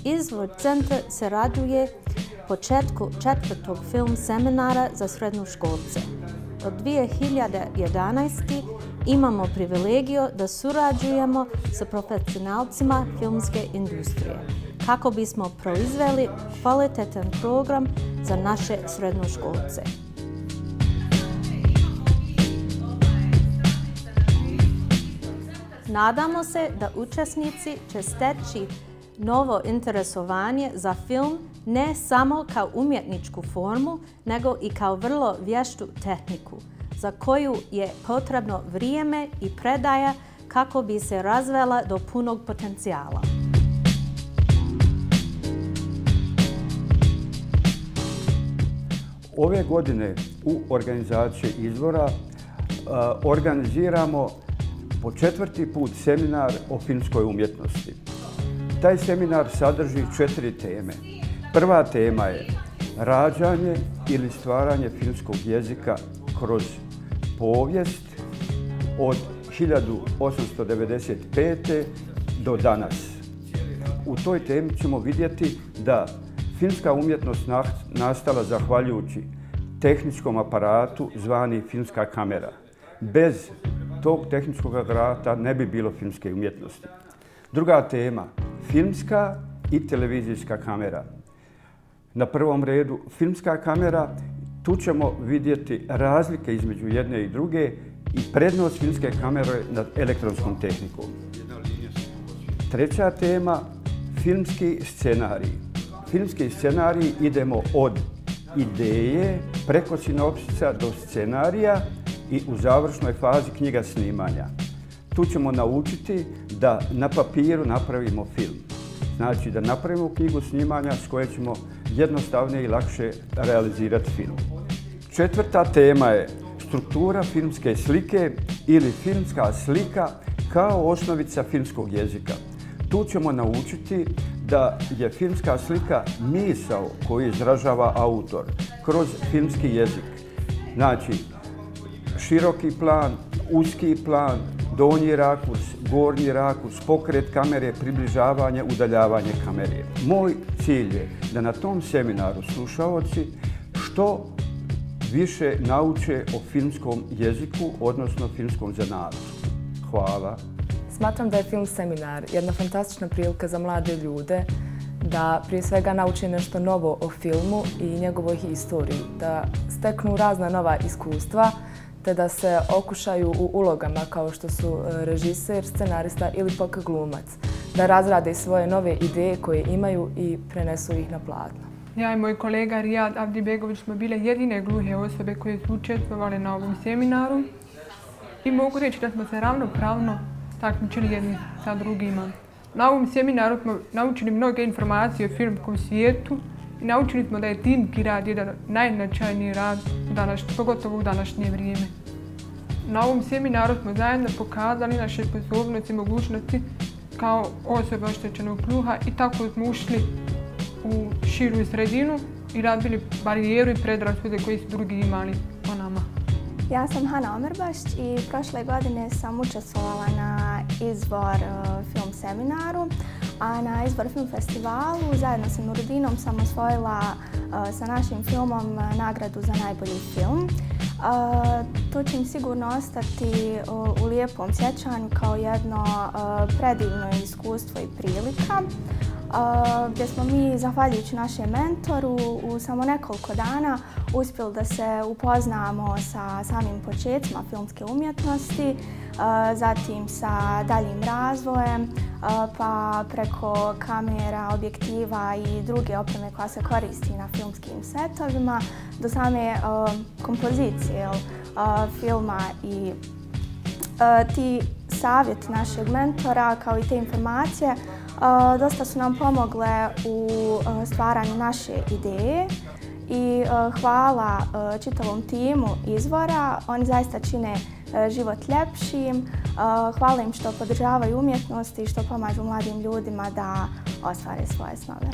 Izvor Centar se raduje početku 4. film seminara za srednjoškolce. Od 2011. imamo privilegiju da surađujemo sa profesionalcima filmske industrije kako bismo proizveli kvalitetan program za naše srednjoškolce. Nadamo se da učesnici će steći novo interesovanje za film ne samo kao umjetničku formu, nego i kao vrlo vještu tehniku, za koju je potrebno vrijeme i predaja kako bi se razvela do punog potencijala. Ove godine u organizaciji Izvora organiziramo po 4. put seminar o filmskoj umjetnosti. Taj seminar sadrži 4 teme. Prva tema je rađanje ili stvaranje filmskog jezika kroz povijest od 1895. do danas. U toj temi ćemo vidjeti da filmska umjetnost nastala zahvaljujući tehničkom aparatu zvani filmska kamera. Bez tog tehničkog aparata ne bi bilo filmske umjetnosti. Druga tema, filmska i televizijska kamera. Na prvom redu filmska kamera, tu ćemo vidjeti razlike između jedne i druge i prednost filmske kamere nad elektronskom tehnikom. Treća tema, filmski scenarij. Filmski scenarij idemo od ideje preko sinopsisa do scenarija i u završnoj fazi knjiga snimanja. Tu ćemo naučiti da na papiru napravimo film. Znači da napravimo knjigu snimanja s koje ćemo jednostavnije i lakše realizirati film. Četvrta tema je struktura filmske slike ili filmska slika kao osnovica filmskog jezika. Tu ćemo naučiti da je filmska slika misao koju izražava autor kroz filmski jezik. Znači, široki plan, uski plan, donji rakurs, gornji rakurs, pokret kamere, približavanje, udaljavanje kamere. Moj cilj je da na tom seminaru slušaoci što više nauče o filmskom jeziku, odnosno filmskom zanatu. Hvala. Smatram da je film seminar jedna fantastična prilika za mlade ljude da prije svega nauče nešto novo o filmu i njegovoj historiji, da steknu razna nova iskustva, te da se okušaju u ulogama kao što su režiser, scenarista ili pak glumac, da razrade svoje nove ideje koje imaju i prenesu ih na platno. Ja i moj kolega Rijad Avdibegović smo bile jedine gluhe osobe koje su učestvovale na ovom seminaru i mogu reći da smo se ravnopravno takmičili jedni sa drugima. Na ovom seminaru smo naučili mnoge informacije o filmskom svijetu i naučili smo da je timski rad jedan najznačajniji rad, pogotovo u današnje vrijeme. Na ovom seminaru smo zajedno pokazali naše sposobnosti i mogućnosti kao osobe oštećenog sluha i tako smo ušli u širu sredinu i razbili barijeru i predrasude koje su drugi imali o nama. Ja sam Hana Omerbašć i prošle godine sam učestvovala na Izvor film seminaru, a na Izvor film festivalu zajedno sa Nurudinom sam osvojila sa našim filmom nagradu za najbolji film. To će im sigurno ostati u lijepom sjećanju kao jedno predivno iskustvo i prilika, gdje smo mi, zahvaljujući našem mentoru, u samo nekoliko dana uspjeli da se upoznamo sa samim počecima filmske umjetnosti, zatim sa daljim razvojem, pa preko kamera, objektiva i druge opreme koja se koristi na filmskim setovima, do same kompozicije filma i ti savjeti našeg mentora kao i te informacije dosta su nam pomogle u stvaranju naše ideje i hvala čitavom timu Izvora. Oni zaista čine život ljepšim. Hvala im što podržavaju umjetnost i što pomažu mladim ljudima da ostvare svoje snove.